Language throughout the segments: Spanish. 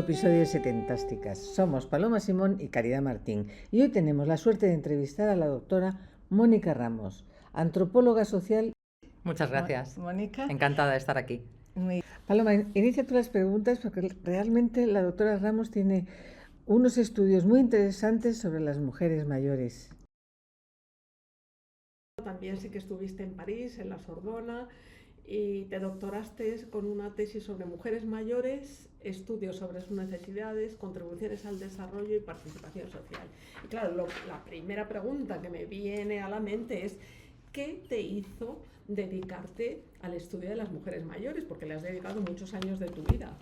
episodio de Setentásticas. Somos Paloma Simón y Caridad Martín y hoy tenemos la suerte de entrevistar a la doctora Mónica Ramos, antropóloga social. Muchas gracias, Mónica. Encantada de estar aquí. Paloma, inicia tú las preguntas porque realmente la doctora Ramos tiene unos estudios muy interesantes sobre las mujeres mayores. También sé que estuviste en París, en la Sorbona, y te doctoraste con una tesis sobre mujeres mayores, estudios sobre sus necesidades, contribuciones al desarrollo y participación social. Y claro, la primera pregunta que me viene a la mente es ¿qué te hizo dedicarte al estudio de las mujeres mayores? Porque le has dedicado muchos años de tu vida.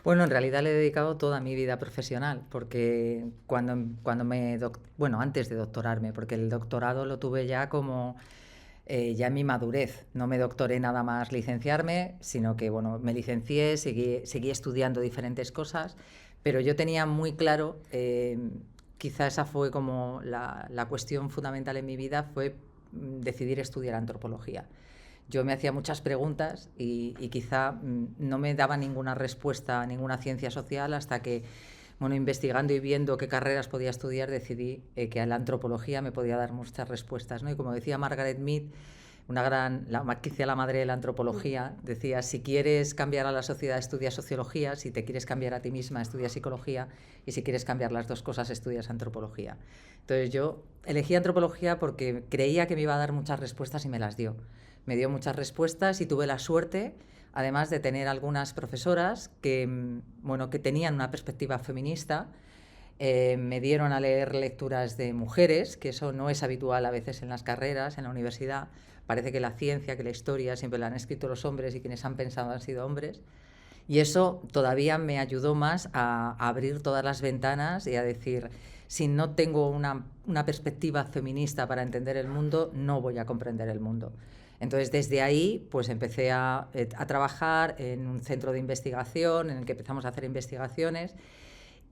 Bueno, en realidad le he dedicado toda mi vida profesional, porque antes de doctorarme, porque el doctorado lo tuve ya como ya en mi madurez. No me doctoré nada más licenciarme, sino que me licencié, seguí estudiando diferentes cosas, pero yo tenía muy claro, quizá esa fue como la cuestión fundamental en mi vida, fue decidir estudiar antropología. Yo me hacía muchas preguntas y quizá no me daba ninguna respuesta a ninguna ciencia social hasta que, investigando y viendo qué carreras podía estudiar, decidí que a la antropología me podía dar muchas respuestas, ¿no? Y como decía Margaret Mead, quizá la madre de la antropología, decía, si quieres cambiar a la sociedad, estudia sociología, si te quieres cambiar a ti misma, estudia psicología, y si quieres cambiar las dos cosas, estudias antropología. Entonces yo elegí antropología porque creía que me iba a dar muchas respuestas y me las dio. Me dio muchas respuestas y tuve la suerte, además de tener algunas profesoras que tenían una perspectiva feminista. Me dieron a leer lecturas de mujeres, que eso no es habitual a veces en las carreras, en la universidad. Parece que la ciencia, que la historia siempre la han escrito los hombres y quienes han pensado han sido hombres. Y eso todavía me ayudó más a abrir todas las ventanas y a decir, si no tengo una perspectiva feminista para entender el mundo, no voy a comprender el mundo. Entonces, desde ahí, pues empecé a trabajar en un centro de investigación en el que empezamos a hacer investigaciones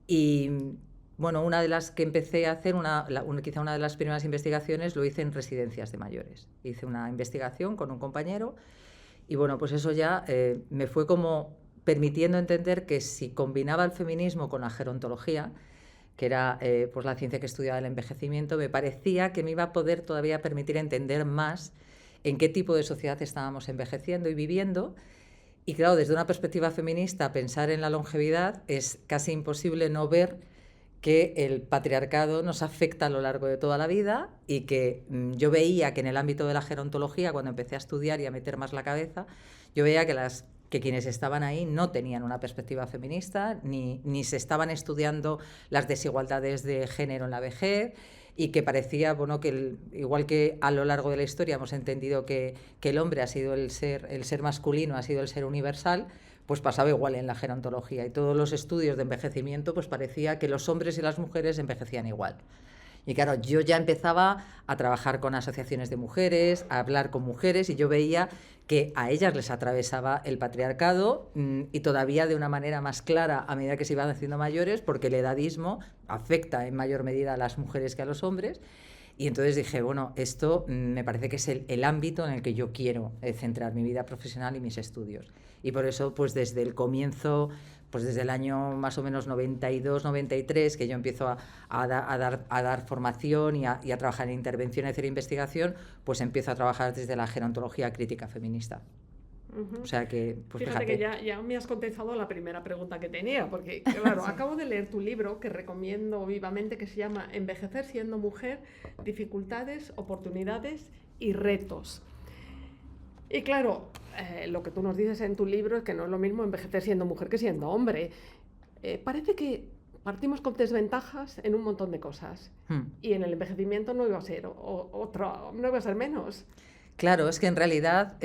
y, una de las que empecé a hacer, quizá una de las primeras investigaciones, lo hice en residencias de mayores. Hice una investigación con un compañero y, pues eso ya me fue como permitiendo entender que si combinaba el feminismo con la gerontología, que era pues la ciencia que estudiaba el envejecimiento, me parecía que me iba a poder todavía permitir entender más en qué tipo de sociedad estábamos envejeciendo y viviendo. Y claro, desde una perspectiva feminista, pensar en la longevidad es casi imposible no ver que el patriarcado nos afecta a lo largo de toda la vida y que yo veía que en el ámbito de la gerontología, cuando empecé a estudiar y a meter más la cabeza, yo veía que quienes estaban ahí no tenían una perspectiva feminista, ni se estaban estudiando las desigualdades de género en la vejez, y que parecía que igual que a lo largo de la historia hemos entendido que el hombre ha sido el ser masculino, ha sido el ser universal, pues pasaba igual en la gerontología, y todos los estudios de envejecimiento pues parecía que los hombres y las mujeres envejecían igual. Y claro, yo ya empezaba a trabajar con asociaciones de mujeres, a hablar con mujeres, y yo veía que a ellas les atravesaba el patriarcado y todavía de una manera más clara a medida que se iban haciendo mayores, porque el edadismo afecta en mayor medida a las mujeres que a los hombres. Y entonces dije, esto me parece que es el ámbito en el que yo quiero centrar mi vida profesional y mis estudios. Y por eso, pues desde el comienzo, pues desde el año más o menos 92, 93, que yo empiezo a dar formación y a trabajar en intervención y hacer investigación, pues empiezo a trabajar desde la gerontología crítica feminista. Uh-huh. O sea que, pues fíjate que ya me has contestado la primera pregunta que tenía, porque claro, sí. Acabo de leer tu libro, que recomiendo vivamente, que se llama Envejecer siendo mujer, dificultades, oportunidades y retos. Y claro, lo que tú nos dices en tu libro es que no es lo mismo envejecer siendo mujer que siendo hombre. Parece que partimos con desventajas en un montón de cosas. Y en el envejecimiento no iba a ser no iba a ser menos. Claro, es que en realidad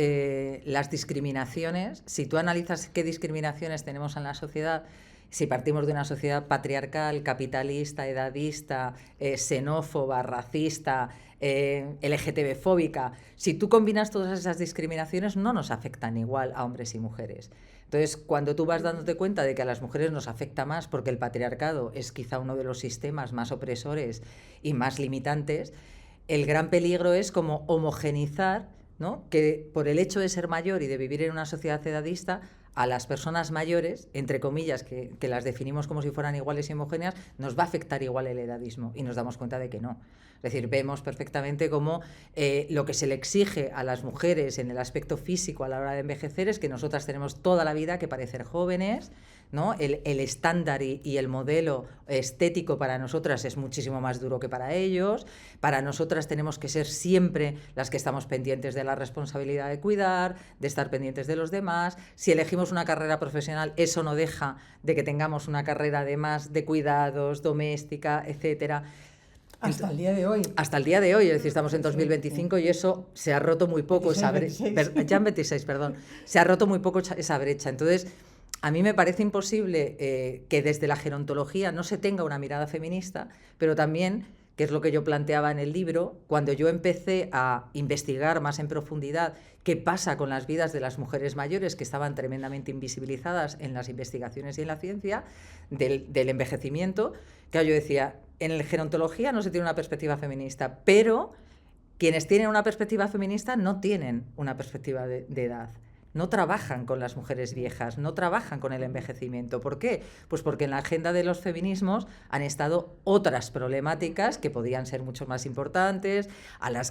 las discriminaciones, si tú analizas qué discriminaciones tenemos en la sociedad, si partimos de una sociedad patriarcal, capitalista, edadista, xenófoba, racista, LGTB-fóbica, si tú combinas todas esas discriminaciones, no nos afectan igual a hombres y mujeres. Entonces, cuando tú vas dándote cuenta de que a las mujeres nos afecta más porque el patriarcado es quizá uno de los sistemas más opresores y más limitantes, el gran peligro es como homogenizar, ¿no? Que por el hecho de ser mayor y de vivir en una sociedad edadista, a las personas mayores, entre comillas, que las definimos como si fueran iguales y homogéneas, nos va a afectar igual el edadismo, y nos damos cuenta de que no. Es decir, vemos perfectamente cómo lo que se le exige a las mujeres en el aspecto físico a la hora de envejecer es que nosotras tenemos toda la vida que parecer jóvenes, ¿no? El estándar y el modelo estético para nosotras es muchísimo más duro que para ellos. Para nosotras tenemos que ser siempre las que estamos pendientes de la responsabilidad de cuidar, de estar pendientes de los demás. Si elegimos una carrera profesional, eso no deja de que tengamos una carrera además de cuidados, doméstica, etcétera. Hasta el día de hoy. Hasta el día de hoy, es decir, estamos en 2025 y eso se ha roto muy poco, 26. Ya en 26, perdón, se ha roto muy poco esa brecha. Entonces, a mí me parece imposible que desde la gerontología no se tenga una mirada feminista, pero también, que es lo que yo planteaba en el libro, cuando yo empecé a investigar más en profundidad qué pasa con las vidas de las mujeres mayores que estaban tremendamente invisibilizadas en las investigaciones y en la ciencia del envejecimiento, que yo decía, en la gerontología no se tiene una perspectiva feminista, pero quienes tienen una perspectiva feminista no tienen una perspectiva de edad. No trabajan con las mujeres viejas, no trabajan con el envejecimiento. ¿Por qué? Pues porque en la agenda de los feminismos han estado otras problemáticas que podían ser mucho más importantes,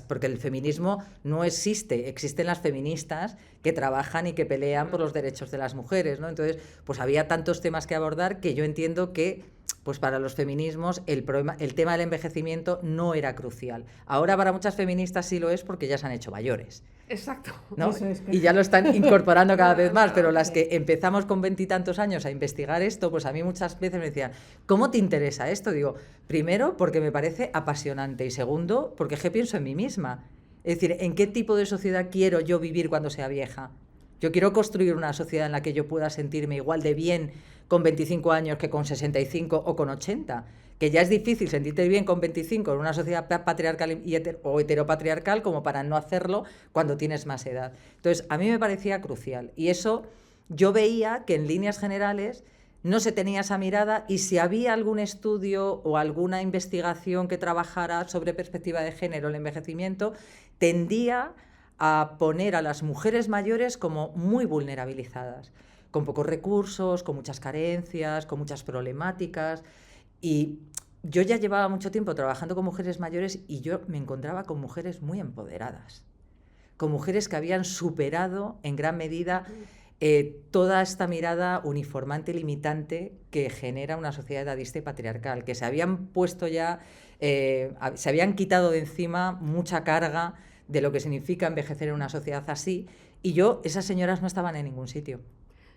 porque el feminismo no existe, existen las feministas que trabajan y que pelean por los derechos de las mujeres, ¿no? Entonces, pues había tantos temas que abordar que yo entiendo que pues para los feminismos el tema del envejecimiento no era crucial. Ahora para muchas feministas sí lo es porque ya se han hecho mayores. Exacto. ¿No? Es que... Y ya lo están incorporando cada vez más, pero las que empezamos con 20 y tantos años a investigar esto, pues a mí muchas veces me decían, ¿cómo te interesa esto? Digo, primero, porque me parece apasionante, y segundo, porque pienso en mí misma. Es decir, ¿en qué tipo de sociedad quiero yo vivir cuando sea vieja? Yo quiero construir una sociedad en la que yo pueda sentirme igual de bien con 25 años que con 65 o con 80. Que ya es difícil sentirte bien con 25 en una sociedad patriarcal o heteropatriarcal como para no hacerlo cuando tienes más edad. Entonces, a mí me parecía crucial. Y eso yo veía que en líneas generales no se tenía esa mirada, y si había algún estudio o alguna investigación que trabajara sobre perspectiva de género, el envejecimiento, tendía a poner a las mujeres mayores como muy vulnerabilizadas, con pocos recursos, con muchas carencias, con muchas problemáticas. Y yo ya llevaba mucho tiempo trabajando con mujeres mayores y yo me encontraba con mujeres muy empoderadas, con mujeres que habían superado en gran medida toda esta mirada uniformante y limitante que genera una sociedad edadista y patriarcal, que se habían puesto ya, se habían quitado de encima mucha carga de lo que significa envejecer en una sociedad así, y esas señoras no estaban en ningún sitio.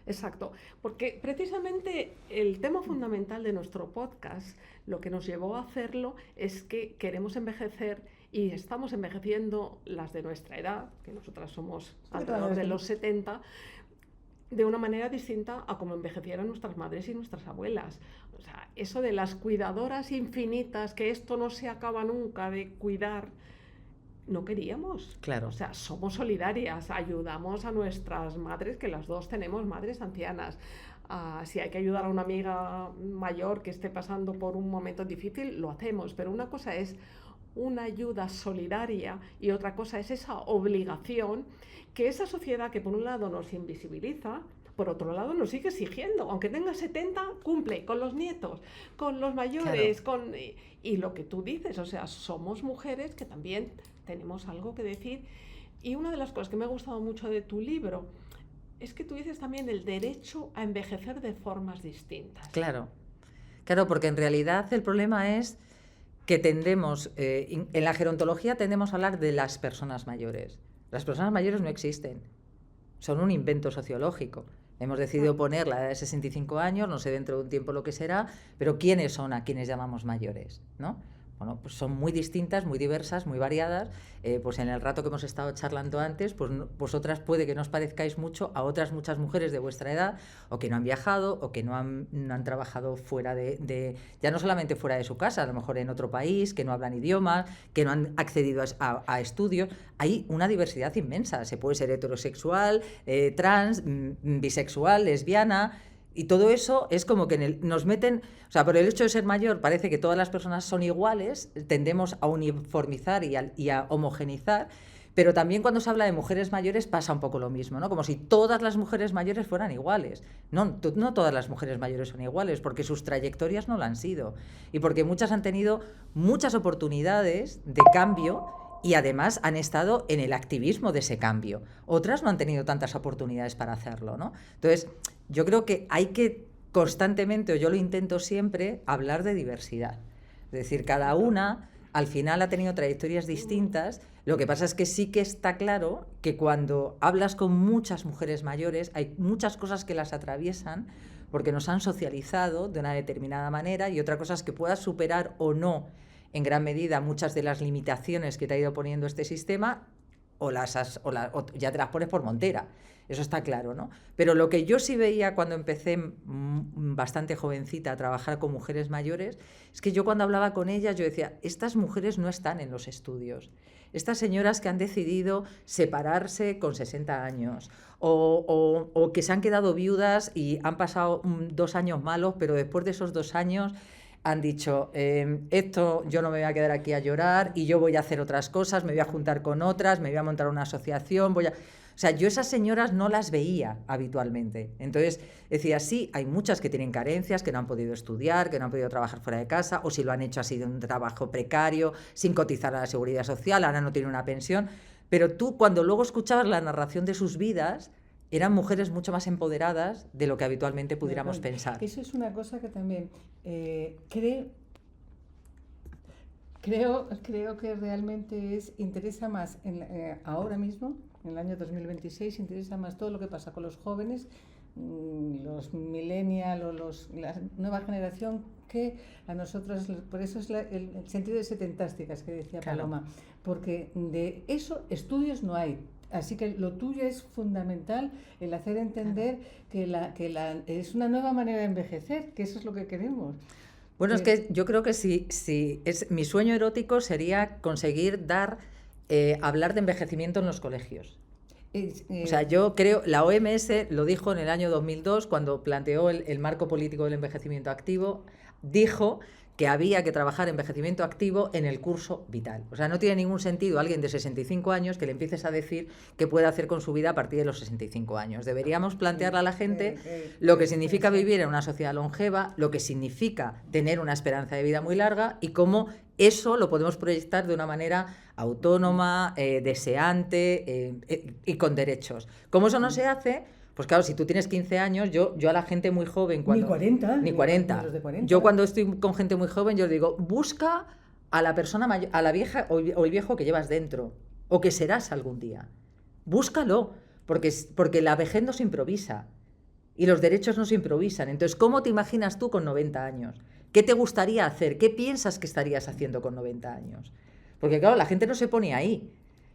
Exacto, porque precisamente el tema fundamental de nuestro podcast, lo que nos llevó a hacerlo es que queremos envejecer y estamos envejeciendo las de nuestra edad, que nosotras somos alrededor de los 70, de una manera distinta a como envejecieron nuestras madres y nuestras abuelas. O sea, eso de las cuidadoras infinitas, que esto no se acaba nunca de cuidar, no queríamos. Claro. O sea, somos solidarias, ayudamos a nuestras madres, que las dos tenemos madres ancianas. Si hay que ayudar a una amiga mayor que esté pasando por un momento difícil, lo hacemos. Pero una cosa es una ayuda solidaria y otra cosa es esa obligación que esa sociedad que por un lado nos invisibiliza, por otro lado nos sigue exigiendo. Aunque tenga 70, cumple con los nietos, con los mayores, claro. Y lo que tú dices, o sea, somos mujeres que también tenemos algo que decir. Y una de las cosas que me ha gustado mucho de tu libro es que tú dices también el derecho a envejecer de formas distintas. Claro, porque en realidad el problema es que tendemos, en la gerontología tendemos a hablar de las personas mayores. Las personas mayores no existen, son un invento sociológico. Hemos decidido poner la edad de 65 años, no sé dentro de un tiempo lo que será, pero ¿quiénes son a quienes llamamos mayores? ¿No? Bueno, pues son muy distintas, muy diversas, muy variadas. Pues en el rato que hemos estado charlando antes, pues vosotras puede que no os parezcáis mucho a otras muchas mujeres de vuestra edad, o que no han viajado, o que no han trabajado fuera ya no solamente fuera de su casa, a lo mejor en otro país, que no hablan idiomas, que no han accedido a estudios. Hay una diversidad inmensa. Se puede ser heterosexual, trans, bisexual, lesbiana. Y todo eso es como que nos meten, o sea, por el hecho de ser mayor parece que todas las personas son iguales, tendemos a uniformizar y a homogenizar, Pero también cuando se habla de mujeres mayores pasa un poco lo mismo, ¿no? Como si todas las mujeres mayores fueran iguales. No, no todas las mujeres mayores son iguales, porque sus trayectorias no lo han sido. Y porque muchas han tenido muchas oportunidades de cambio y además han estado en el activismo de ese cambio. Otras no han tenido tantas oportunidades para hacerlo, ¿no? Entonces, yo creo que hay que constantemente, o yo lo intento siempre, hablar de diversidad. Es decir, cada una al final ha tenido trayectorias distintas. Lo que pasa es que sí que está claro que cuando hablas con muchas mujeres mayores hay muchas cosas que las atraviesan porque nos han socializado de una determinada manera, y otra cosa es que puedas superar o no en gran medida muchas de las limitaciones que te ha ido poniendo este sistema, o ya te las pones por montera. Eso está claro, ¿no? Pero lo que yo sí veía cuando empecé bastante jovencita a trabajar con mujeres mayores es que yo cuando hablaba con ellas yo decía, estas mujeres no están en los estudios. Estas señoras que han decidido separarse con 60 años o que se han quedado viudas y han pasado 2 años malos, pero después de esos 2 años han dicho, esto yo no me voy a quedar aquí a llorar y yo voy a hacer otras cosas, me voy a juntar con otras, me voy a montar una asociación, O sea, yo esas señoras no las veía habitualmente. Entonces decía, sí, hay muchas que tienen carencias, que no han podido estudiar, que no han podido trabajar fuera de casa, o si lo han hecho ha sido un trabajo precario, sin cotizar a la seguridad social, ahora no tienen una pensión. Pero tú, cuando luego escuchabas la narración de sus vidas, eran mujeres mucho más empoderadas de lo que habitualmente pudiéramos pensar. Eso es una cosa que también creo que realmente interesa más ahora mismo, en el año 2026, interesa más todo lo que pasa con los jóvenes, los millennials o la nueva generación, que a nosotros. Por eso es el sentido de setentásticas que decía Paloma, porque de eso estudios no hay. Así que lo tuyo es fundamental, el hacer entender que es una nueva manera de envejecer, que eso es lo que queremos. Bueno, es que yo creo que mi sueño erótico sería conseguir hablar de envejecimiento en los colegios. O sea, yo creo, la OMS lo dijo en el año 2002, cuando planteó el marco político del envejecimiento activo, dijo que había que trabajar envejecimiento activo en el curso vital. O sea, no tiene ningún sentido a alguien de 65 años que le empieces a decir qué puede hacer con su vida a partir de los 65 años. Deberíamos plantearle a la gente lo que significa vivir en una sociedad longeva, lo que significa tener una esperanza de vida muy larga y cómo eso lo podemos proyectar de una manera autónoma, deseante y con derechos. Como eso no se hace, pues claro, si tú tienes 15 años, yo a la gente muy joven... Ni 40. Ni 40. Yo cuando estoy con gente muy joven, yo digo, busca a la persona mayor, a la vieja o el viejo que llevas dentro, o que serás algún día. Búscalo, porque la vejez no se improvisa y los derechos no se improvisan. Entonces, ¿cómo te imaginas tú con 90 años? ¿Qué te gustaría hacer? ¿Qué piensas que estarías haciendo con 90 años? Porque claro, la gente no se pone ahí.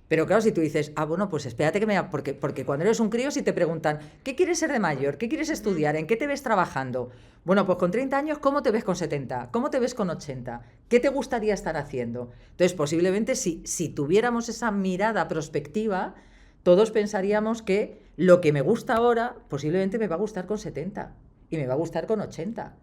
Pero claro, si tú dices, bueno, pues espérate porque cuando eres un crío, si te preguntan, ¿qué quieres ser de mayor? ¿Qué quieres estudiar? ¿En qué te ves trabajando? Bueno, pues con 30 años, ¿cómo te ves con 70? ¿Cómo te ves con 80? ¿Qué te gustaría estar haciendo? Entonces, posiblemente, si tuviéramos esa mirada prospectiva, todos pensaríamos que lo que me gusta ahora, posiblemente me va a gustar con 70 y me va a gustar con 80.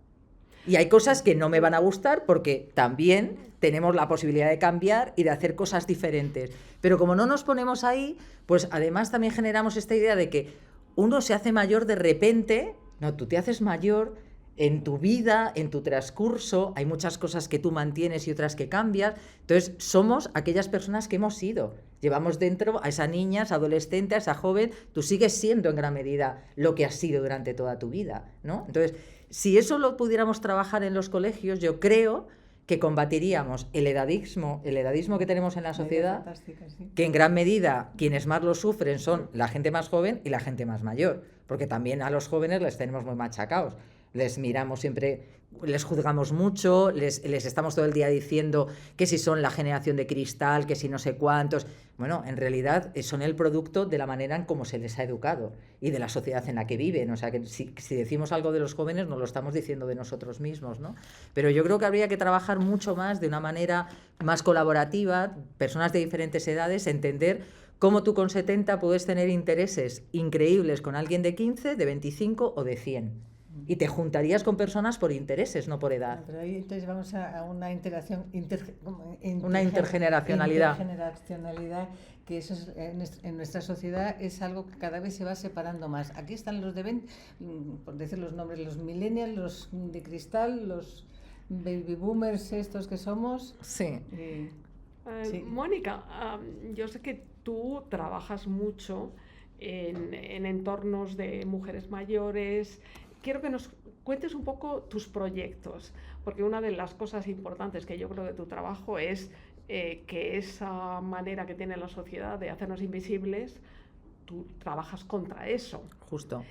Y hay cosas que no me van a gustar porque también tenemos la posibilidad de cambiar y de hacer cosas diferentes. Pero como no nos ponemos ahí, pues además también generamos esta idea de que uno se hace mayor de repente. No, tú te haces mayor en tu vida, en tu transcurso. Hay muchas cosas que tú mantienes y otras que cambias. Entonces, somos aquellas personas que hemos sido. Llevamos dentro a esa niña, a esa adolescente, a esa joven. Tú sigues siendo en gran medida lo que has sido durante toda tu vida, ¿no? Entonces, si eso lo pudiéramos trabajar en los colegios, yo creo que combatiríamos el edadismo que tenemos en la sociedad, sí. Que en gran medida quienes más lo sufren son la gente más joven y la gente más mayor, porque también a los jóvenes les tenemos muy machacados. Les miramos siempre, les juzgamos mucho, les estamos todo el día diciendo que si son la generación de cristal, que si no sé cuántos. Bueno, en realidad son el producto de la manera en cómo se les ha educado y de la sociedad en la que viven. O sea, que si decimos algo de los jóvenes, nos lo estamos diciendo de nosotros mismos, ¿no? Pero yo creo que habría que trabajar mucho más de una manera más colaborativa, personas de diferentes edades, entender cómo tú con 70 puedes tener intereses increíbles con alguien de 15, de 25 o de 100. Y te juntarías con personas por intereses, no por edad. Pero ahí entonces vamos a una interacción, Una intergeneracionalidad. Intergeneracionalidad, que eso es, en nuestra sociedad es algo que cada vez se va separando más. Aquí están los de, por decir los nombres, los millennials, los de cristal, los baby boomers estos que somos. Sí. Sí. Mónica, yo sé que tú trabajas mucho en entornos de mujeres mayores. Quiero que nos cuentes un poco tus proyectos, porque una de las cosas importantes que yo creo de tu trabajo es que esa manera que tiene la sociedad de hacernos invisibles, tú trabajas contra eso. Justo.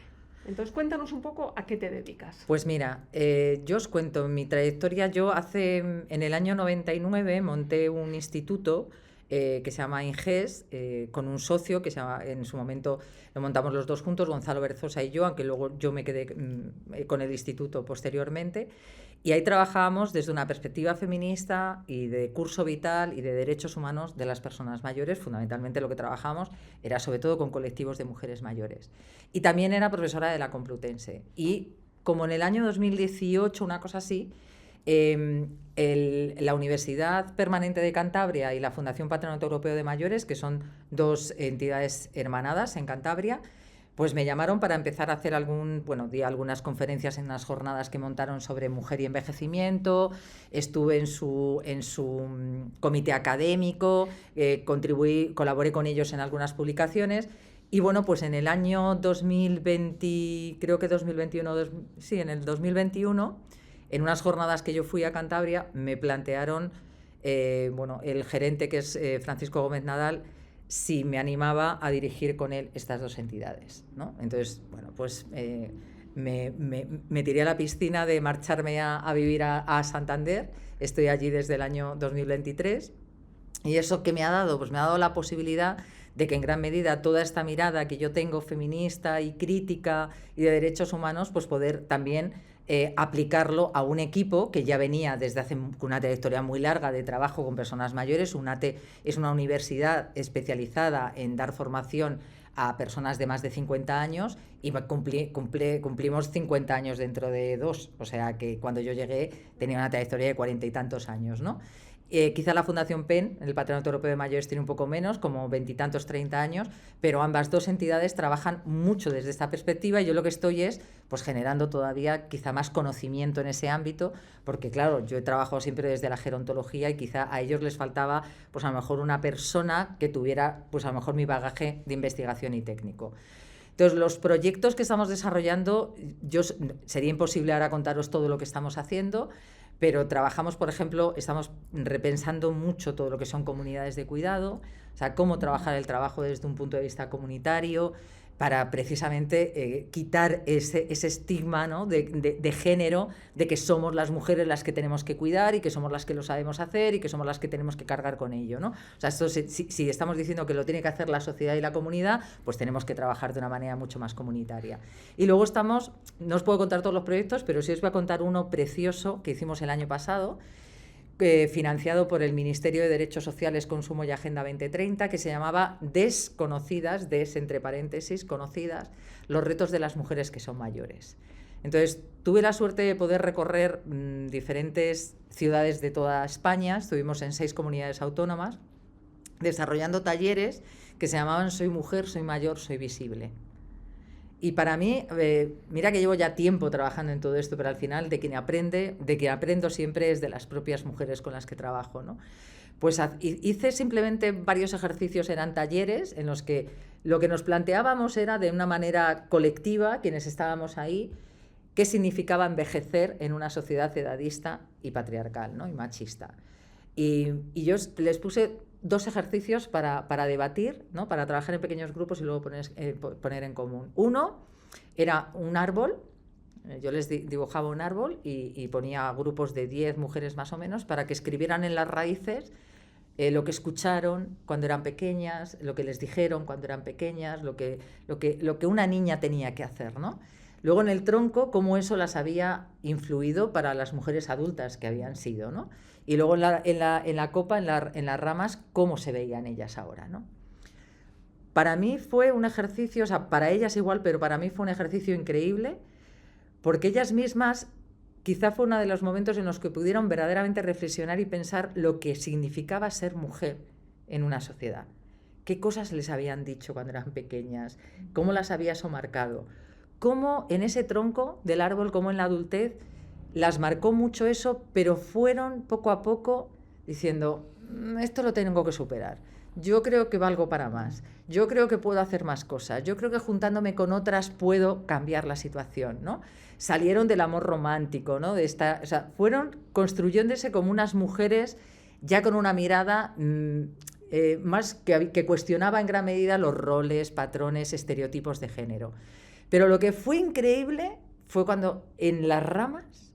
Entonces, cuéntanos un poco a qué te dedicas. Pues mira, yo os cuento mi trayectoria. Yo en el año 99 monté un instituto que se llama INGES, con un socio que se llama, en su momento lo montamos los dos juntos, Gonzalo Berzosa y yo, aunque luego yo me quedé con el instituto posteriormente. Y ahí trabajábamos desde una perspectiva feminista y de curso vital y de derechos humanos de las personas mayores. Fundamentalmente lo que trabajamos era sobre todo con colectivos de mujeres mayores. Y también era profesora de la Complutense. Y como en el año 2018, una cosa así, la Universidad Permanente de Cantabria y la Fundación Patronato Europeo de Mayores, que son dos entidades hermanadas en Cantabria, pues me llamaron para empezar a hacer di algunas conferencias en unas jornadas que montaron sobre mujer y envejecimiento. Estuve en su comité académico, colaboré con ellos en algunas publicaciones. Y bueno, pues en el año 2020, creo que 2021, en el 2021, en unas jornadas que yo fui a Cantabria, me plantearon, el gerente, que es Francisco Gómez Nadal, si me animaba a dirigir con él estas dos entidades, ¿no? Entonces, bueno, pues me tiré a la piscina de marcharme a vivir a Santander. Estoy allí desde el año 2023. ¿Y eso qué me ha dado? Pues me ha dado la posibilidad de que en gran medida toda esta mirada que yo tengo feminista y crítica y de derechos humanos, pues poder también aplicarlo a un equipo que ya venía desde hace una trayectoria muy larga de trabajo con personas mayores. UNATE es una universidad especializada en dar formación a personas de más de 50 años y cumplimos 50 años dentro de 2, o sea que cuando yo llegué tenía una trayectoria de 40 y tantos años, ¿no? Quizá la Fundación PEN, el Patronato Europeo de Mayores, tiene un poco menos, como 20 y tantos, 30 años, pero ambas dos entidades trabajan mucho desde esta perspectiva y yo lo que estoy es pues generando todavía quizá más conocimiento en ese ámbito, porque claro, yo he trabajado siempre desde la gerontología y quizá a ellos les faltaba pues a lo mejor una persona que tuviera pues a lo mejor mi bagaje de investigación y técnico. Entonces, los proyectos que estamos desarrollando, sería imposible ahora contaros todo lo que estamos haciendo, pero trabajamos, por ejemplo, estamos repensando mucho todo lo que son comunidades de cuidado, o sea, cómo trabajar el trabajo desde un punto de vista comunitario para precisamente quitar ese estigma, ¿no? de género, de que somos las mujeres las que tenemos que cuidar y que somos las que lo sabemos hacer y que somos las que tenemos que cargar con ello, ¿no? O sea, esto si estamos diciendo que lo tiene que hacer la sociedad y la comunidad, pues tenemos que trabajar de una manera mucho más comunitaria. Y luego no os puedo contar todos los proyectos, pero sí os voy a contar uno precioso que hicimos el año pasado, financiado por el Ministerio de Derechos Sociales, Consumo y Agenda 2030, que se llamaba Desconocidas, entre paréntesis, conocidas, los retos de las mujeres que son mayores. Entonces, tuve la suerte de poder recorrer diferentes ciudades de toda España, estuvimos en 6 comunidades autónomas, desarrollando talleres que se llamaban Soy mujer, soy mayor, soy visible. Y para mí, mira que llevo ya tiempo trabajando en todo esto, pero al final de quien aprendo siempre es de las propias mujeres con las que trabajo, ¿no? Pues hice simplemente varios ejercicios, eran talleres en los que lo que nos planteábamos era de una manera colectiva, quienes estábamos ahí, qué significaba envejecer en una sociedad edadista y patriarcal, ¿no? Y machista. Y yo les puse 2 ejercicios para debatir, ¿no? Para trabajar en pequeños grupos y luego poner en común. Uno era un árbol, yo les dibujaba un árbol y ponía grupos de 10 mujeres más o menos para que escribieran en las raíces lo que escucharon cuando eran pequeñas, lo que les dijeron cuando eran pequeñas, lo que una niña tenía que hacer, ¿no? Luego en el tronco, cómo eso las había influido para las mujeres adultas que habían sido, ¿no? Y luego en la copa, en las ramas, cómo se veían ellas ahora, ¿no? Para mí fue un ejercicio, o sea, para ellas igual, pero para mí fue un ejercicio increíble, porque ellas mismas quizá fue uno de los momentos en los que pudieron verdaderamente reflexionar y pensar lo que significaba ser mujer en una sociedad. ¿Qué cosas les habían dicho cuando eran pequeñas? ¿Cómo las había eso marcado? ¿Cómo en ese tronco del árbol, como en la adultez, las marcó mucho eso, pero fueron poco a poco diciendo, esto lo tengo que superar, yo creo que valgo para más, yo creo que puedo hacer más cosas, yo creo que juntándome con otras puedo cambiar la situación, ¿no? Salieron del amor romántico, ¿no? O sea, fueron construyéndose como unas mujeres ya con una mirada más que cuestionaba en gran medida los roles, patrones, estereotipos de género. Pero lo que fue increíble fue cuando en las ramas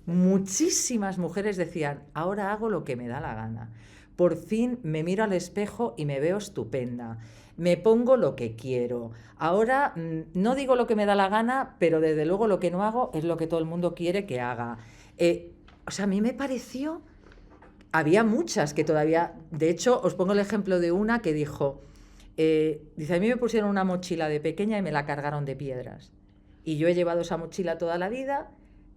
muchísimas mujeres decían, ahora hago lo que me da la gana. Por fin me miro al espejo y me veo estupenda. Me pongo lo que quiero. Ahora no digo lo que me da la gana, pero desde luego lo que no hago es lo que todo el mundo quiere que haga. O sea, a mí me pareció... Había muchas que todavía... De hecho, os pongo el ejemplo de una que dijo... dice, a mí me pusieron una mochila de pequeña y me la cargaron de piedras. Y yo he llevado esa mochila toda la vida,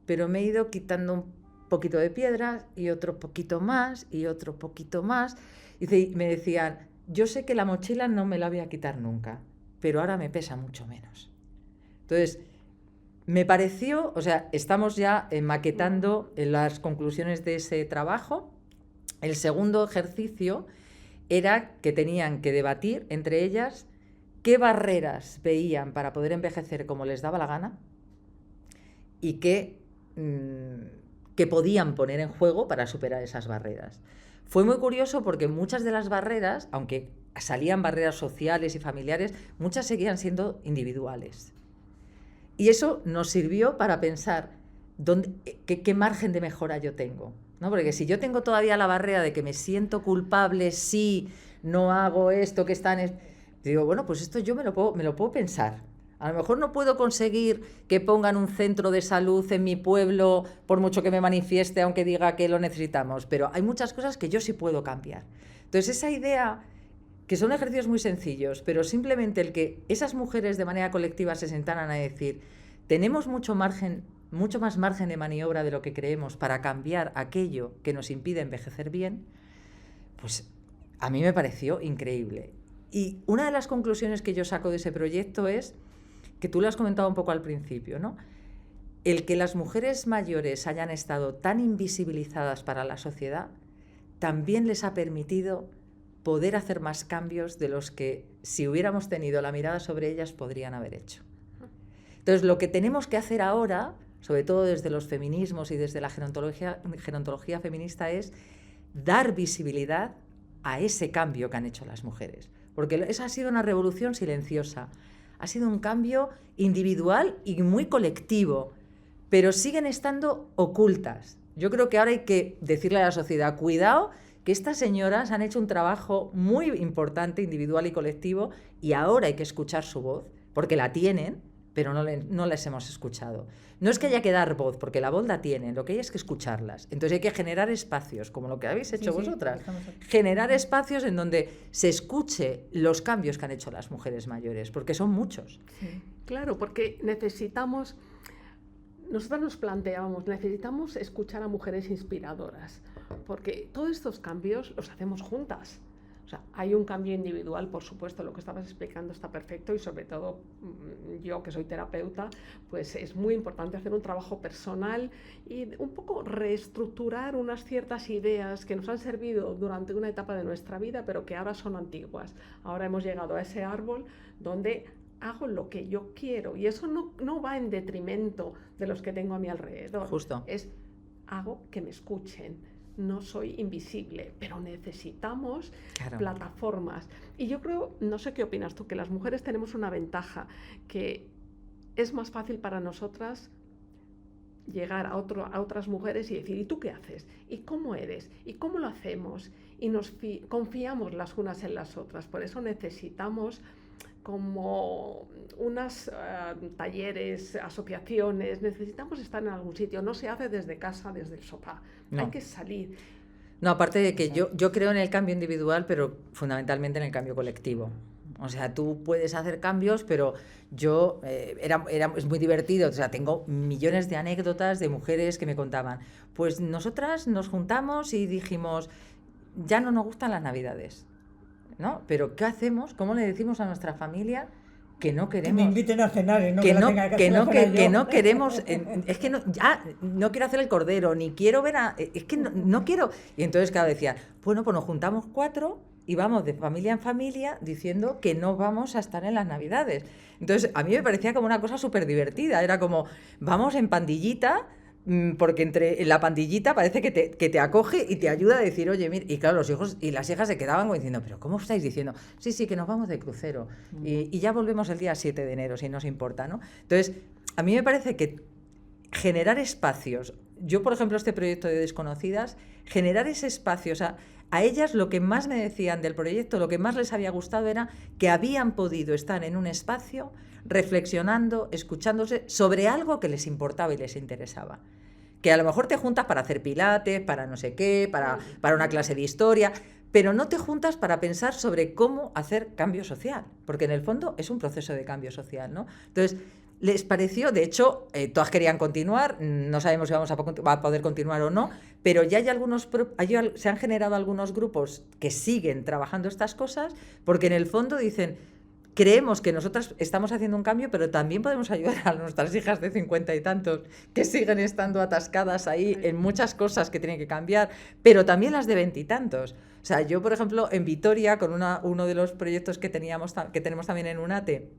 pero me he ido quitando un poquito de piedras y otro poquito más y otro poquito más. Y me decían, yo sé que la mochila no me la voy a quitar nunca, pero ahora me pesa mucho menos. Entonces, me pareció, o sea, estamos ya maquetando las conclusiones de ese trabajo. El segundo ejercicio era que tenían que debatir entre ellas qué barreras veían para poder envejecer como les daba la gana y qué podían poner en juego para superar esas barreras. Fue muy curioso porque muchas de las barreras, aunque salían barreras sociales y familiares, muchas seguían siendo individuales. Y eso nos sirvió para pensar qué margen de mejora yo tengo, ¿no? Porque si yo tengo todavía la barrera de que me siento culpable si no hago esto que está digo, bueno, pues esto yo me lo puedo pensar. A lo mejor no puedo conseguir que pongan un centro de salud en mi pueblo, por mucho que me manifieste, aunque diga que lo necesitamos, pero hay muchas cosas que yo sí puedo cambiar. Entonces, esa idea, que son ejercicios muy sencillos, pero simplemente el que esas mujeres de manera colectiva se sentaran a decir, tenemos mucho más margen de maniobra de lo que creemos para cambiar aquello que nos impide envejecer bien, pues a mí me pareció increíble. Y una de las conclusiones que yo saco de ese proyecto es que tú lo has comentado un poco al principio, ¿no? El que las mujeres mayores hayan estado tan invisibilizadas para la sociedad también les ha permitido poder hacer más cambios de los que, si hubiéramos tenido la mirada sobre ellas, podrían haber hecho. Entonces, lo que tenemos que hacer ahora, sobre todo desde los feminismos y desde la gerontología feminista, es dar visibilidad a ese cambio que han hecho las mujeres. Porque esa ha sido una revolución silenciosa. Ha sido un cambio individual y muy colectivo, pero siguen estando ocultas. Yo creo que ahora hay que decirle a la sociedad, cuidado, que estas señoras han hecho un trabajo muy importante, individual y colectivo, y ahora hay que escuchar su voz, porque la tienen, pero no les hemos escuchado. No es que haya que dar voz, porque la voz la tienen, lo que hay es que escucharlas. Entonces hay que generar espacios, como lo que habéis hecho vosotras. Generar espacios en donde se escuche los cambios que han hecho las mujeres mayores, porque son muchos. Sí. Claro, porque nosotros nos planteábamos, necesitamos escuchar a mujeres inspiradoras, porque todos estos cambios los hacemos juntas. O sea, hay un cambio individual, por supuesto, lo que estabas explicando está perfecto y sobre todo yo que soy terapeuta, pues es muy importante hacer un trabajo personal y un poco reestructurar unas ciertas ideas que nos han servido durante una etapa de nuestra vida, pero que ahora son antiguas. Ahora hemos llegado a ese árbol donde hago lo que yo quiero y eso no va en detrimento de los que tengo a mi alrededor. Justo. Es hago que me escuchen. No soy invisible, pero necesitamos plataformas. Y yo creo, no sé qué opinas tú, que las mujeres tenemos una ventaja, que es más fácil para nosotras llegar a otras mujeres y decir, ¿y tú qué haces? ¿Y cómo eres? ¿Y cómo lo hacemos? Y nos confiamos las unas en las otras. Por eso necesitamos como unos talleres, asociaciones, necesitamos estar en algún sitio, no se hace desde casa, desde el sofá, hay que salir. No, aparte de que yo creo en el cambio individual, pero fundamentalmente en el cambio colectivo. O sea, tú puedes hacer cambios, pero yo, es muy divertido, o sea, tengo millones de anécdotas de mujeres que me contaban, pues nosotras nos juntamos y dijimos, ya no nos gustan las Navidades, ¿no? Pero ¿qué hacemos? ¿Cómo le decimos a nuestra familia que no queremos? Que me inviten a cenar, ¿no? Que no queremos, es que no quiero hacer el cordero, ni quiero ver es que no quiero. Y entonces, claro, decía, bueno, pues nos juntamos 4 y vamos de familia en familia diciendo que no vamos a estar en las Navidades. Entonces, a mí me parecía como una cosa súper divertida, era como, vamos en pandillita, porque entre la pandillita parece que te acoge y te ayuda a decir, oye, mira, y claro, los hijos y las hijas se quedaban como diciendo, pero ¿cómo estáis diciendo? Sí, que nos vamos de crucero y ya volvemos el día 7 de enero, si nos importa, ¿no? Entonces, a mí me parece que generar espacios, yo por ejemplo este proyecto de Desconocidas, generar ese espacio, o sea, a ellas lo que más me decían del proyecto, lo que más les había gustado era que habían podido estar en un espacio reflexionando, escuchándose sobre algo que les importaba y les interesaba. Que a lo mejor te juntas para hacer pilates, para no sé qué, para una clase de historia, pero no te juntas para pensar sobre cómo hacer cambio social, porque en el fondo es un proceso de cambio social, ¿no? Entonces, les pareció, de hecho, todas querían continuar, no sabemos si vamos a poder continuar o no, pero ya se han generado algunos grupos que siguen trabajando estas cosas, porque en el fondo dicen, creemos que nosotras estamos haciendo un cambio, pero también podemos ayudar a nuestras hijas de 50 y tantos que siguen estando atascadas ahí en muchas cosas que tienen que cambiar, pero también las de 20 y tantos. O sea, yo, por ejemplo, en Vitoria, con uno de los proyectos que tenemos también en UNATE,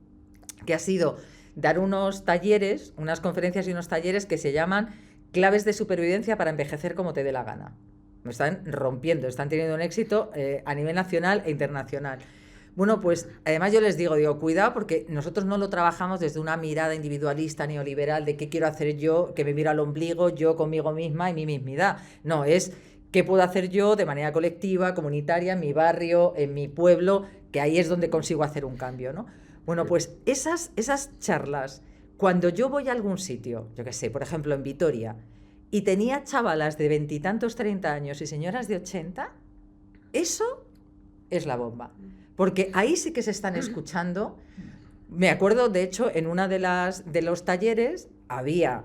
que ha sido dar unos talleres, unas conferencias y unos talleres que se llaman Claves de supervivencia para envejecer como te dé la gana. Me están rompiendo, están teniendo un éxito a nivel nacional e internacional. Bueno, pues además yo les digo, cuidado, porque nosotros no lo trabajamos desde una mirada individualista neoliberal de qué quiero hacer yo, que me miro al ombligo, yo conmigo misma y mi mismidad. No, es qué puedo hacer yo de manera colectiva, comunitaria, en mi barrio, en mi pueblo, que ahí es donde consigo hacer un cambio, ¿no? Bueno, pues esas charlas, cuando yo voy a algún sitio, yo qué sé, por ejemplo en Vitoria, y tenía chavalas de 20 y tantos, 30 años y señoras de 80, eso es la bomba. Porque ahí sí que se están escuchando. Me acuerdo, de hecho, en una de los talleres había,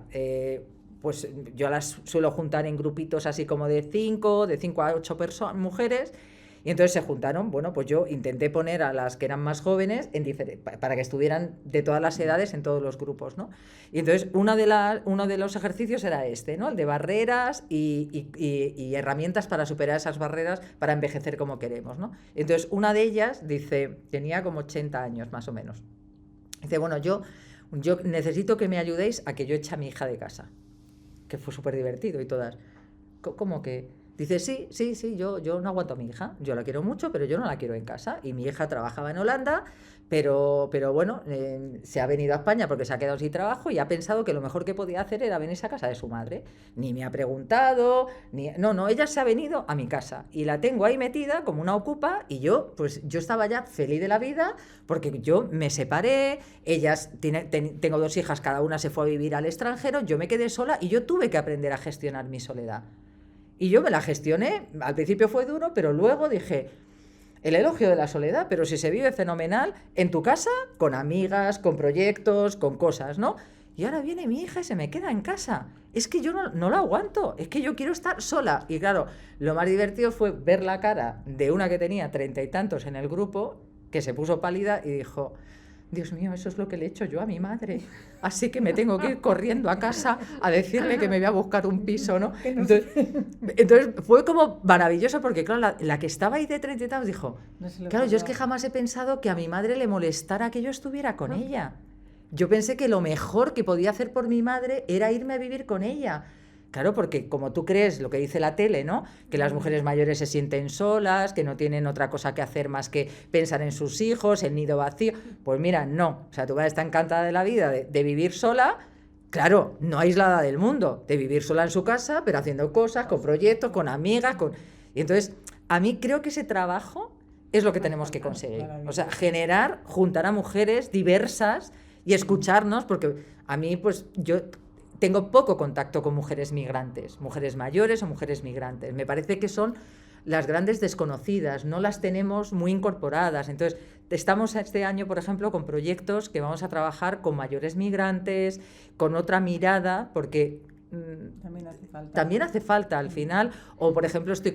pues yo las suelo juntar en grupitos así como de 5 a 8 mujeres, y entonces se juntaron, bueno, pues yo intenté poner a las que eran más jóvenes para que estuvieran de todas las edades en todos los grupos, ¿no? Y entonces uno de los ejercicios era ¿no? El de barreras y herramientas para superar esas barreras para envejecer como queremos, ¿no? Entonces una de ellas tenía como 80 años más o menos. Dice, bueno, yo necesito que me ayudéis a que yo eche a mi hija de casa, que fue súper divertido y todas, ¿cómo que? Dice, sí, yo no aguanto a mi hija, yo la quiero mucho, pero yo no la quiero en casa. Y mi hija trabajaba en Holanda, pero bueno, se ha venido a España porque se ha quedado sin trabajo y ha pensado que lo mejor que podía hacer era venirse a casa de su madre. Ni me ha preguntado, no, ella se ha venido a mi casa y la tengo ahí metida como una ocupa y yo estaba ya feliz de la vida porque yo me separé, tengo 2 hijas, cada una se fue a vivir al extranjero, yo me quedé sola y yo tuve que aprender a gestionar mi soledad. Y yo me la gestioné, al principio fue duro, pero luego dije, el elogio de la soledad, pero si se vive fenomenal en tu casa, con amigas, con proyectos, con cosas, ¿no? Y ahora viene mi hija y se me queda en casa. Es que yo no la aguanto, es que yo quiero estar sola. Y claro, lo más divertido fue ver la cara de una que tenía 30 y tantos en el grupo, que se puso pálida y dijo, Dios mío, eso es lo que le he hecho yo a mi madre. Así que me tengo que ir corriendo a casa a decirle que me voy a buscar un piso, ¿no? Entonces fue como maravilloso porque, claro, la que estaba ahí de 30 y tantos dijo, claro, yo es que jamás he pensado que a mi madre le molestara que yo estuviera con ella. Yo pensé que lo mejor que podía hacer por mi madre era irme a vivir con ella. Claro, porque como tú crees lo que dice la tele, ¿no? Que las mujeres mayores se sienten solas, que no tienen otra cosa que hacer más que pensar en sus hijos, el nido vacío. Pues mira, no. O sea, tu madre está encantada de la vida, de vivir sola, claro, no aislada del mundo, de vivir sola en su casa, pero haciendo cosas, con proyectos, con amigas, Y entonces, a mí creo que ese trabajo es lo que tenemos que conseguir. O sea, juntar a mujeres diversas y escucharnos, porque a mí, pues, yo tengo poco contacto con mujeres migrantes, mujeres mayores o mujeres migrantes. Me parece que son las grandes desconocidas, no las tenemos muy incorporadas. Entonces, estamos este año, por ejemplo, con proyectos que vamos a trabajar con mayores migrantes, con otra mirada, porque también hace falta al final. O, por ejemplo, estoy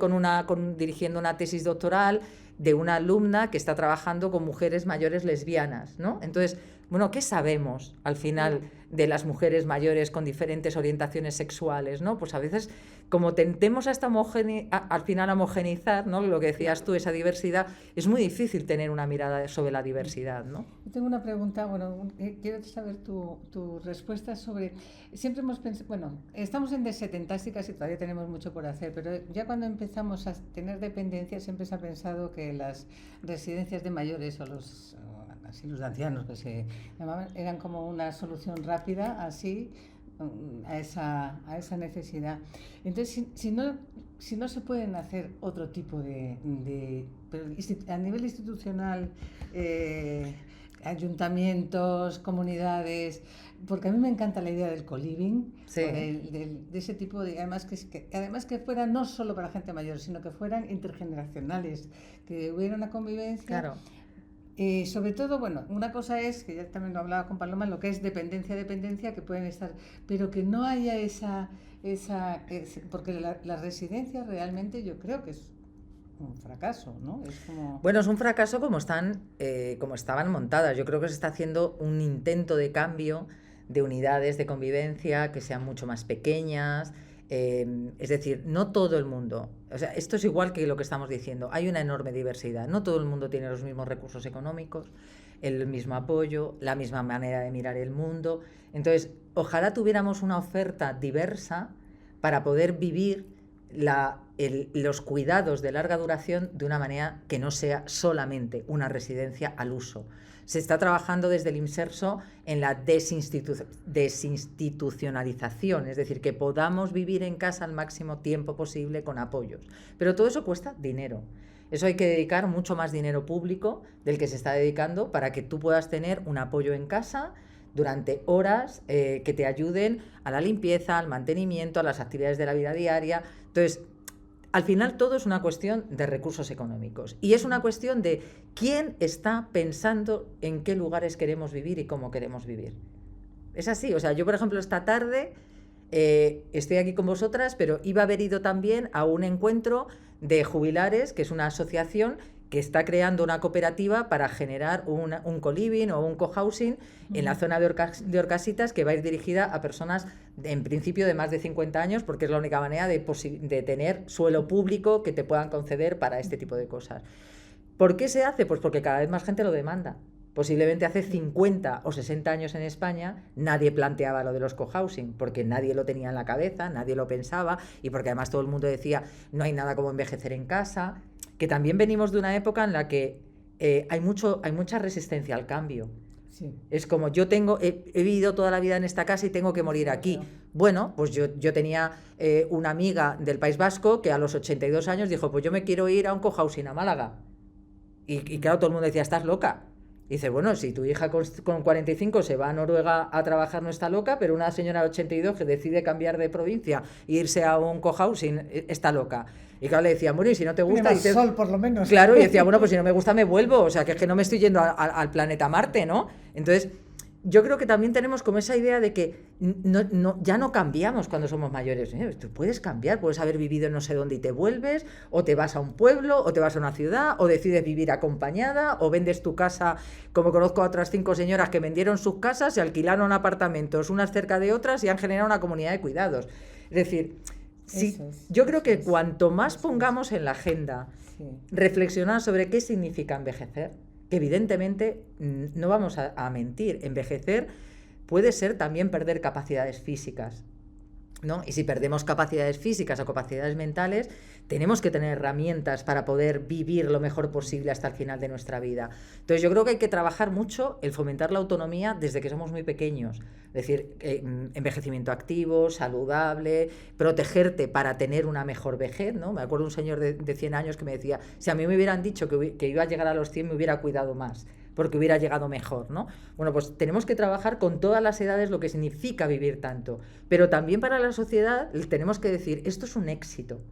dirigiendo una tesis doctoral de una alumna que está trabajando con mujeres mayores lesbianas, ¿no? Entonces, bueno, ¿qué sabemos al final de las mujeres mayores con diferentes orientaciones sexuales, ¿no? Pues a veces, como tendemos al final a homogeneizar, ¿no? Lo que decías tú, esa diversidad, es muy difícil tener una mirada sobre la diversidad, ¿no? Yo tengo una pregunta, quiero saber tu respuesta sobre... Siempre hemos pensado, estamos en desetentásticas y todavía tenemos mucho por hacer, pero ya cuando empezamos a tener dependencia siempre se ha pensado que las residencias de mayores o los asilos de ancianos que se llamaban eran como una solución rápida así a esa necesidad. Entonces, si no se pueden hacer otro tipo pero a nivel institucional, ayuntamientos, comunidades, porque a mí me encanta la idea del co-living, sí. de ese tipo de, además que fuera no solo para gente mayor, sino que fueran intergeneracionales, que hubiera una convivencia. Claro. Sobre todo, una cosa es, que ya también lo hablaba con Paloma, lo que es dependencia, que pueden estar, pero que no haya porque la residencia realmente yo creo que es un fracaso, ¿no? Bueno, es un fracaso como estaban montadas. Yo creo que se está haciendo un intento de cambio de unidades de convivencia que sean mucho más pequeñas. Es decir, no todo el mundo, o sea, esto es igual que lo que estamos diciendo, hay una enorme diversidad, no todo el mundo tiene los mismos recursos económicos, el mismo apoyo, la misma manera de mirar el mundo. Entonces, ojalá tuviéramos una oferta diversa para poder vivir los cuidados de larga duración de una manera que no sea solamente una residencia al uso. Se está trabajando desde el IMSERSO en la desinstitucionalización, es decir, que podamos vivir en casa al máximo tiempo posible con apoyos. Pero todo eso cuesta dinero. Eso hay que dedicar mucho más dinero público del que se está dedicando para que tú puedas tener un apoyo en casa durante horas que te ayuden a la limpieza, al mantenimiento, a las actividades de la vida diaria. Entonces, al final todo es una cuestión de recursos económicos y es una cuestión de quién está pensando en qué lugares queremos vivir y cómo queremos vivir. Es así, o sea, yo por ejemplo esta tarde estoy aquí con vosotras, pero iba a haber ido también a un encuentro de jubilares, que es una asociación que está creando una cooperativa para generar un co-living o un co-housing en la zona de Orcasitas, que va a ir dirigida a personas en principio de más de 50 años, porque es la única manera de tener suelo público que te puedan conceder para este tipo de cosas. ¿Por qué se hace? Pues porque cada vez más gente lo demanda. Posiblemente hace 50 o 60 años en España nadie planteaba lo de los cohousing, porque nadie lo tenía en la cabeza, nadie lo pensaba, y porque además todo el mundo decía no hay nada como envejecer en casa, que también venimos de una época en la que hay mucha resistencia al cambio. Sí. Es como he vivido toda la vida en esta casa y tengo que morir aquí. Bueno, pues yo tenía una amiga del País Vasco que a los 82 años dijo, pues yo me quiero ir a un cohousing a Málaga. Y claro, todo el mundo decía, estás loca. Y dice, bueno, si tu hija con 45 se va a Noruega a trabajar no está loca, pero una señora de 82 que decide cambiar de provincia e irse a un cohousing está loca. Y claro, le decía, bueno, y si no te gusta... Tiene más sol, por lo menos. Claro, y decía, bueno, pues si no me gusta me vuelvo, o sea, que es que no me estoy yendo al planeta Marte, ¿no? Entonces, yo creo que también tenemos como esa idea de que ya no cambiamos cuando somos mayores. Tú puedes cambiar, puedes haber vivido en no sé dónde y te vuelves, o te vas a un pueblo, o te vas a una ciudad, o decides vivir acompañada, o vendes tu casa, como conozco a otras 5 señoras que vendieron sus casas y alquilaron apartamentos unas cerca de otras y han generado una comunidad de cuidados. Es decir, yo creo que cuanto más pongamos en la agenda reflexionar sobre qué significa envejecer, que evidentemente no vamos a mentir, envejecer puede ser también perder capacidades físicas, ¿no? Y si perdemos capacidades físicas o capacidades mentales, tenemos que tener herramientas para poder vivir lo mejor posible hasta el final de nuestra vida. Entonces yo creo que hay que trabajar mucho el fomentar la autonomía desde que somos muy pequeños. Es decir, envejecimiento activo, saludable, protegerte para tener una mejor vejez, ¿no? Me acuerdo un señor de 100 años que me decía, si a mí me hubieran dicho que iba a llegar a los 100 me hubiera cuidado más, porque hubiera llegado mejor, ¿no? Bueno, pues tenemos que trabajar con todas las edades lo que significa vivir tanto, pero también para la sociedad tenemos que decir, esto es un éxito.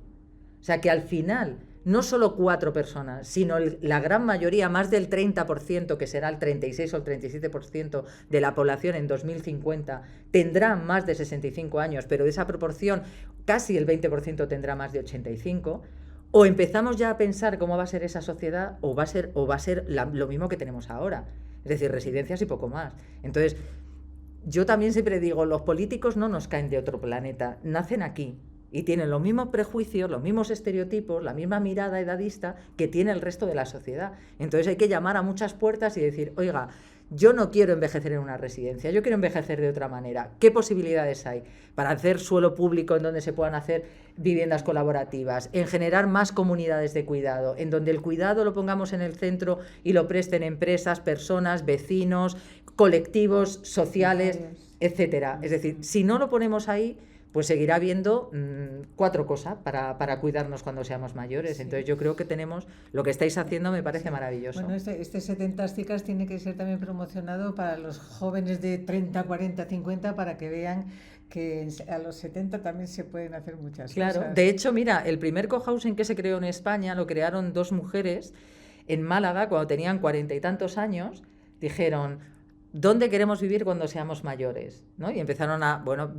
O sea, que al final no solo 4 personas, sino la gran mayoría, más del 30%, que será el 36 o el 37% de la población en 2050, tendrá más de 65 años, pero de esa proporción casi el 20% tendrá más de 85, o empezamos ya a pensar cómo va a ser esa sociedad, o va a ser lo mismo que tenemos ahora, es decir, residencias y poco más. Entonces, yo también siempre digo, los políticos no nos caen de otro planeta, nacen aquí y tienen los mismos prejuicios, los mismos estereotipos, la misma mirada edadista que tiene el resto de la sociedad. Entonces hay que llamar a muchas puertas y decir, oiga, yo no quiero envejecer en una residencia, yo quiero envejecer de otra manera. ¿Qué posibilidades hay para hacer suelo público en donde se puedan hacer viviendas colaborativas, en generar más comunidades de cuidado, en donde el cuidado lo pongamos en el centro y lo presten empresas, personas, vecinos, colectivos sociales, etcétera? Es decir, si no lo ponemos ahí, pues seguirá habiendo 4 cosas para cuidarnos cuando seamos mayores. Sí. Entonces yo creo que tenemos, lo que estáis haciendo me parece maravilloso. Bueno, este 70 chicas tiene que ser también promocionado para los jóvenes de 30, 40, 50, para que vean que a los 70 también se pueden hacer muchas cosas. Claro, de hecho, mira, el primer cohousing que se creó en España lo crearon 2 mujeres en Málaga cuando tenían 40 y tantos años. Dijeron, ¿dónde queremos vivir cuando seamos mayores? ¿No? Y empezaron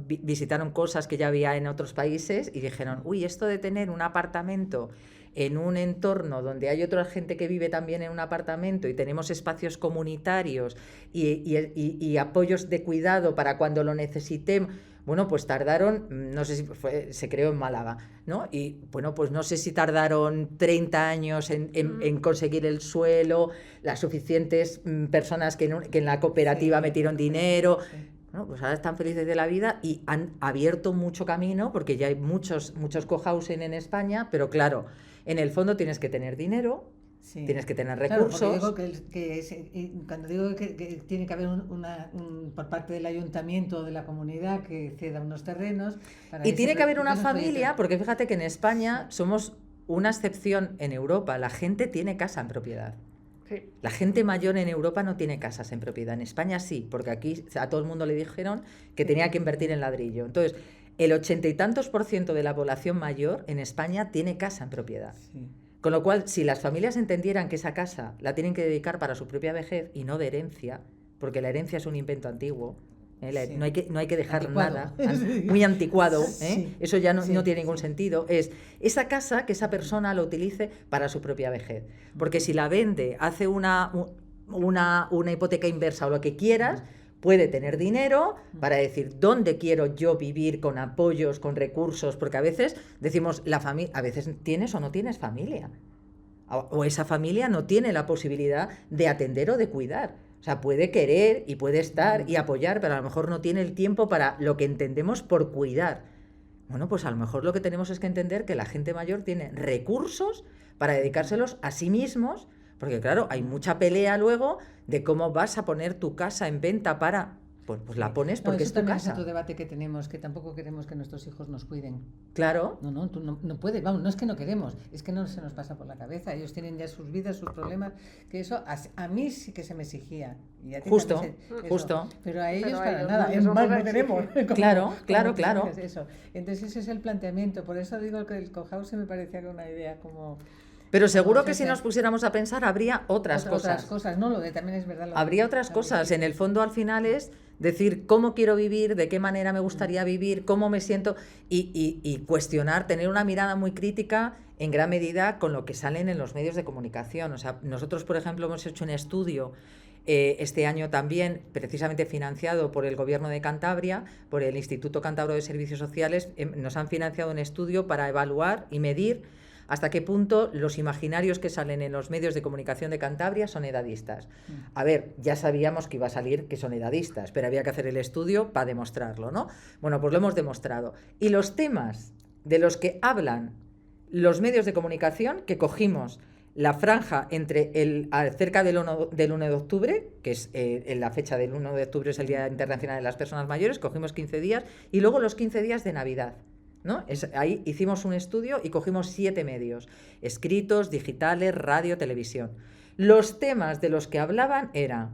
visitaron cosas que ya había en otros países y dijeron, uy, esto de tener un apartamento en un entorno donde hay otra gente que vive también en un apartamento y tenemos espacios comunitarios y apoyos de cuidado para cuando lo necesitemos. Bueno, pues tardaron, no sé si se creó en Málaga, ¿no? Y bueno, pues no sé si tardaron 30 años en conseguir el suelo, las suficientes personas que en la cooperativa metieron dinero. Sí. Bueno, pues ahora están felices de la vida y han abierto mucho camino porque ya hay muchos cohousing en España, pero claro, en el fondo tienes que tener dinero. Sí. Tienes que tener recursos. Claro, porque digo cuando digo que tiene que haber por parte del ayuntamiento o de la comunidad que ceda unos terrenos. Y tiene que haber una familia, porque fíjate que en España somos una excepción en Europa. La gente tiene casa en propiedad. Sí. La gente mayor en Europa no tiene casas en propiedad. En España sí, porque aquí a todo el mundo le dijeron que tenía que invertir en ladrillo. Entonces, el 80 y tantos % de la población mayor en España tiene casa en propiedad. Sí. Con lo cual, si las familias entendieran que esa casa la tienen que dedicar para su propia vejez y no de herencia, porque la herencia es un invento antiguo, sí. no hay que dejar anticuado. Nada, muy anticuado, sí. Eso ya no tiene ningún sentido, es esa casa que esa persona lo utilice para su propia vejez, porque si la vende, hace una hipoteca inversa o lo que quieras, puede tener dinero para decir dónde quiero yo vivir, con apoyos, con recursos, porque a veces decimos, a veces tienes o no tienes familia, o esa familia no tiene la posibilidad de atender o de cuidar. O sea, puede querer y puede estar y apoyar, pero a lo mejor no tiene el tiempo para lo que entendemos por cuidar. Bueno, pues a lo mejor lo que tenemos es que entender que la gente mayor tiene recursos para dedicárselos a sí mismos. Porque claro, hay mucha pelea luego de cómo vas a poner tu casa en venta para... Pues la pones porque es tu casa. Es otro debate que tenemos, que tampoco queremos que nuestros hijos nos cuiden. Claro. No, tú no puedes, vamos, no es que no queremos, es que no se nos pasa por la cabeza. Ellos tienen ya sus vidas, sus problemas, que eso a mí sí que se me exigía. Y a ti justo. Pero a ellos para nada, es más no queremos. Claro. Eso. Entonces ese es el planteamiento, por eso digo que el cohousing me parecía una idea como... Pero seguro que si nos pusiéramos a pensar habría otras cosas. Otras cosas, no, lo de también es verdad. Habría otras cosas. En el fondo, al final es decir cómo quiero vivir, de qué manera me gustaría vivir, cómo me siento y cuestionar, tener una mirada muy crítica en gran medida con lo que salen en los medios de comunicación. O sea, nosotros, por ejemplo, hemos hecho un estudio este año también, precisamente financiado por el Gobierno de Cantabria, por el Instituto Cántabro de Servicios Sociales, nos han financiado un estudio para evaluar y medir hasta qué punto los imaginarios que salen en los medios de comunicación de Cantabria son edadistas. A ver, ya sabíamos que iba a salir que son edadistas, pero había que hacer el estudio para demostrarlo, ¿no? Bueno, pues lo hemos demostrado. Y los temas de los que hablan los medios de comunicación, que cogimos la franja entre cerca del 1 de octubre, que es en la fecha del 1 de octubre es el Día Internacional de las Personas Mayores, cogimos 15 días, y luego los 15 días de Navidad, ¿no? Ahí hicimos un estudio y cogimos 7 medios, escritos, digitales, radio, televisión. Los temas de los que hablaban eran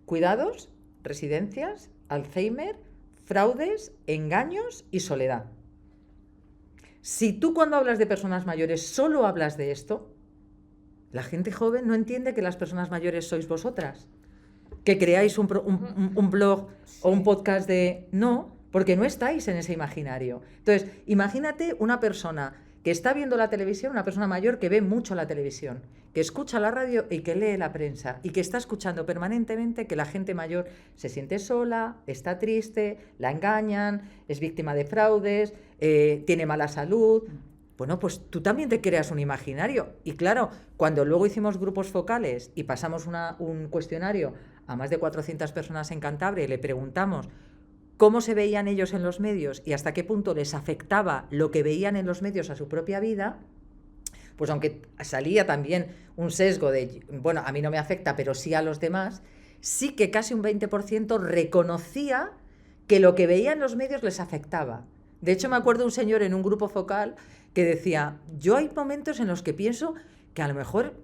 cuidados, residencias, Alzheimer, fraudes, engaños y soledad. Si tú cuando hablas de personas mayores solo hablas de esto, la gente joven no entiende que las personas mayores sois vosotras. Que creáis un blog o un podcast de... No, porque no estáis en ese imaginario. Entonces, imagínate una persona que está viendo la televisión, una persona mayor que ve mucho la televisión, que escucha la radio y que lee la prensa y que está escuchando permanentemente que la gente mayor se siente sola, está triste, la engañan, es víctima de fraudes, tiene mala salud. Bueno, pues tú también te creas un imaginario. Y claro, cuando luego hicimos grupos focales y pasamos un cuestionario a más de 400 personas en Cantabria y le preguntamos cómo se veían ellos en los medios y hasta qué punto les afectaba lo que veían en los medios a su propia vida, pues aunque salía también un sesgo de, bueno, a mí no me afecta, pero sí a los demás, sí que casi un 20% reconocía que lo que veía en los medios les afectaba. De hecho, me acuerdo un señor en un grupo focal que decía, yo hay momentos en los que pienso que a lo mejor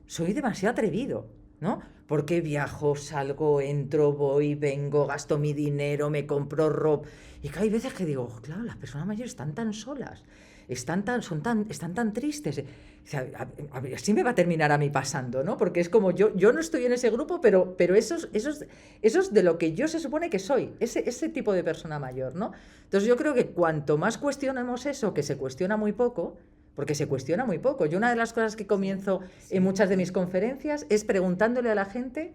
soy demasiado atrevido, ¿no? Porque viajo, salgo, entro, voy, vengo, gasto mi dinero, me compro ropa. Y que hay veces que digo, claro, las personas mayores están tan solas, están tan tristes. O sea, así me va a terminar a mí pasando, ¿no? Porque es como yo no estoy en ese grupo, pero eso es de lo que yo se supone que soy, ese tipo de persona mayor, ¿no? Entonces yo creo que cuanto más cuestionemos eso, que se cuestiona muy poco, porque se cuestiona muy poco. Yo una de las cosas que comienzo en muchas de mis conferencias es preguntándole a la gente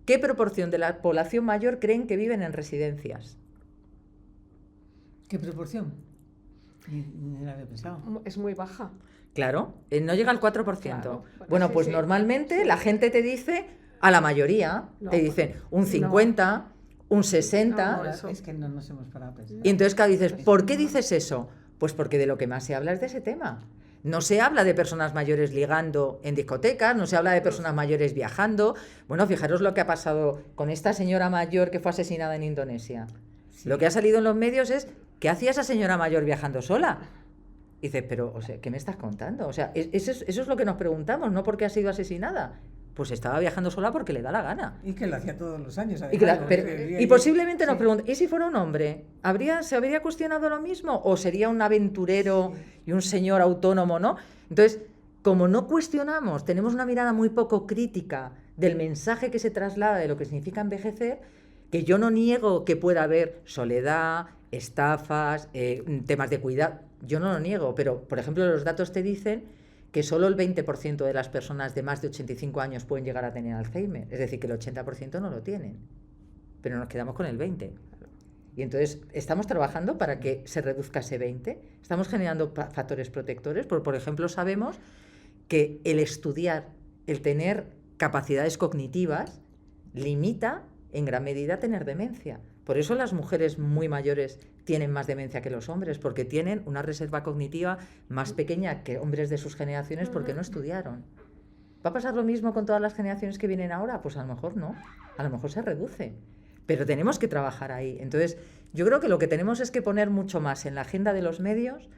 qué proporción de la población mayor creen que viven en residencias. ¿Qué proporción? Ni lo había pensado. Es muy baja. Claro, no llega al 4%. Claro, bueno, sí, pues sí. normalmente la gente te dice a la mayoría, No, te dicen un 50, un 60. No, eso. Es que no nos hemos parado a pensar. Y entonces, claro, dices, ¿por qué dices eso? Pues porque de lo que más se habla es de ese tema. No se habla de personas mayores ligando en discotecas, no se habla de personas mayores viajando. Bueno, fijaros lo que ha pasado con esta señora mayor que fue asesinada en Indonesia. Sí. Lo que ha salido en los medios es, ¿qué hacía esa señora mayor viajando sola? Y dices, pero, o sea, ¿qué me estás contando? O sea, eso es lo que nos preguntamos, no por qué ha sido asesinada. Pues estaba viajando sola porque le da la gana. Y que lo hacía todos los años. Y posiblemente nos pregunten, ¿y si fuera un hombre? ¿Se habría cuestionado lo mismo? ¿O sería un aventurero y un señor autónomo, no? Entonces, como no cuestionamos, tenemos una mirada muy poco crítica del mensaje que se traslada de lo que significa envejecer, que yo no niego que pueda haber soledad, estafas, temas de cuidado, yo no lo niego, pero, por ejemplo, los datos te dicen que solo el 20% de las personas de más de 85 años pueden llegar a tener Alzheimer. Es decir, que el 80% no lo tienen. Pero nos quedamos con el 20%. Y entonces estamos trabajando para que se reduzca ese 20%. Estamos generando factores protectores. Por ejemplo, sabemos que el estudiar, el tener capacidades cognitivas, limita en gran medida tener demencia. Por eso las mujeres muy mayores tienen más demencia que los hombres, porque tienen una reserva cognitiva más pequeña que hombres de sus generaciones porque no estudiaron. ¿Va a pasar lo mismo con todas las generaciones que vienen ahora? Pues a lo mejor no, a lo mejor se reduce, pero tenemos que trabajar ahí. Entonces, yo creo que lo que tenemos es que poner mucho más en la agenda de los medios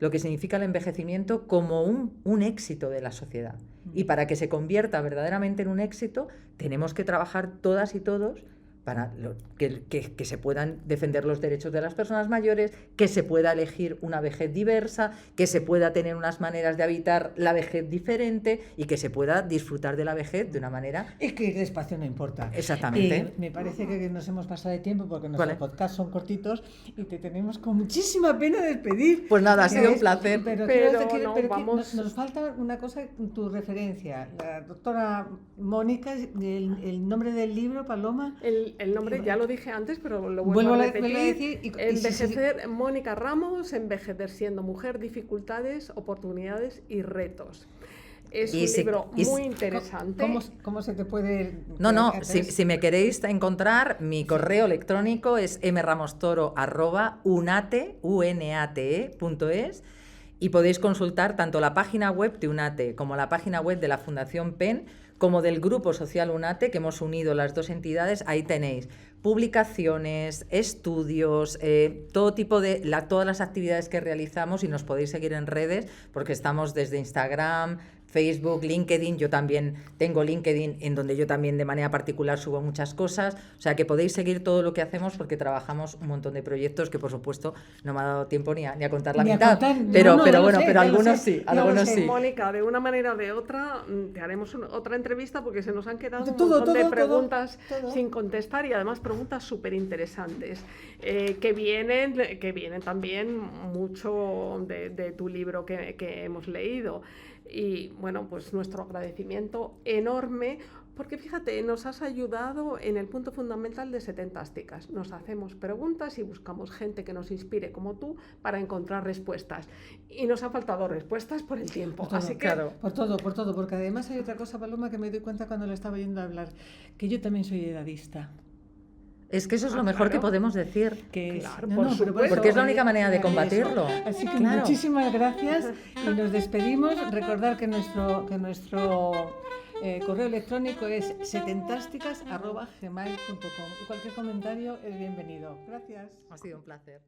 lo que significa el envejecimiento como un éxito de la sociedad. Y para que se convierta verdaderamente en un éxito, tenemos que trabajar todas y todos para que se puedan defender los derechos de las personas mayores, que se pueda elegir una vejez diversa, que se pueda tener unas maneras de habitar la vejez diferente y que se pueda disfrutar de la vejez de una manera... Es que el espacio no importa. Exactamente. Me parece que nos hemos pasado de tiempo porque nuestros podcasts son cortitos y te tenemos con muchísima pena despedir. Pues nada, ha sido un placer. Pero nos falta una cosa, tu referencia. La doctora Mónica, el nombre del libro, Paloma... El nombre ya lo dije antes, pero lo vuelvo a repetir. Envejecer, Mónica Ramos, Envejecer siendo mujer, dificultades, oportunidades y retos. Es un libro muy interesante. ¿Cómo se te puede...? Si me queréis encontrar, mi correo electrónico es mramostoro@unate.es y podéis consultar tanto la página web de UNATE como la página web de la Fundación PEN como del Grupo Social UNATE, que hemos unido las dos entidades. Ahí tenéis publicaciones, estudios, todo tipo de todas las actividades que realizamos, y nos podéis seguir en redes porque estamos desde Instagram, Facebook, LinkedIn. Yo también tengo LinkedIn, en donde yo también de manera particular subo muchas cosas, o sea que podéis seguir todo lo que hacemos porque trabajamos un montón de proyectos que por supuesto no me ha dado tiempo ni a contar la mitad, pero bueno, pero algunos sí, algunos sí. Mónica, de una manera o de otra te haremos otra entrevista porque se nos han quedado un montón de preguntas sin contestar, y además preguntas súper interesantes que vienen también mucho de tu libro que hemos leído. Y bueno, pues nuestro agradecimiento enorme, porque fíjate, nos has ayudado en el punto fundamental de Setentásticas. Nos hacemos preguntas y buscamos gente que nos inspire como tú para encontrar respuestas. Y nos han faltado respuestas por el tiempo. Por todo, así que claro, por todo, porque además hay otra cosa, Paloma, que me doy cuenta cuando le estaba oyendo hablar, que yo también soy edadista. Es que eso es lo mejor que podemos decir. Que es, claro, porque es la única manera de combatirlo. Así que muchísimas gracias y nos despedimos. Recordar que nuestro correo electrónico es setentásticas@gmail.com y cualquier comentario es bienvenido. Gracias. Ha sido un placer.